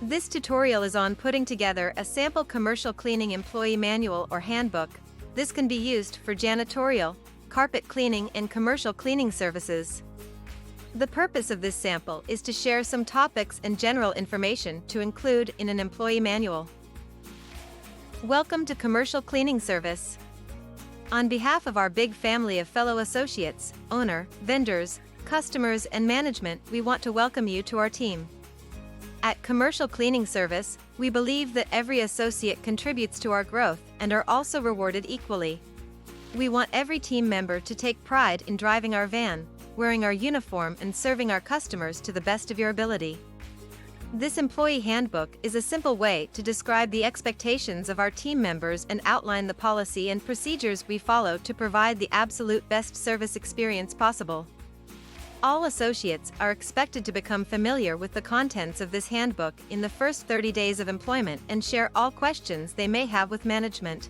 This tutorial is on putting together a sample commercial cleaning employee manual or handbook. This can be used for janitorial, carpet cleaning, and commercial cleaning services. The purpose of this sample is to share some topics and general information to include in an employee manual. Welcome to Commercial Cleaning Service. On behalf of our big family of fellow associates, owner, vendors, customers, and management, we want to welcome you to our team. At Commercial Cleaning Service, we believe that every associate contributes to our growth and are also rewarded equally. We want every team member to take pride in driving our van, wearing our uniform, and serving our customers to the best of your ability. This employee handbook is a simple way to describe the expectations of our team members and outline the policy and procedures we follow to provide the absolute best service experience possible. All associates are expected to become familiar with the contents of this handbook in the first 30 days of employment and share all questions they may have with management.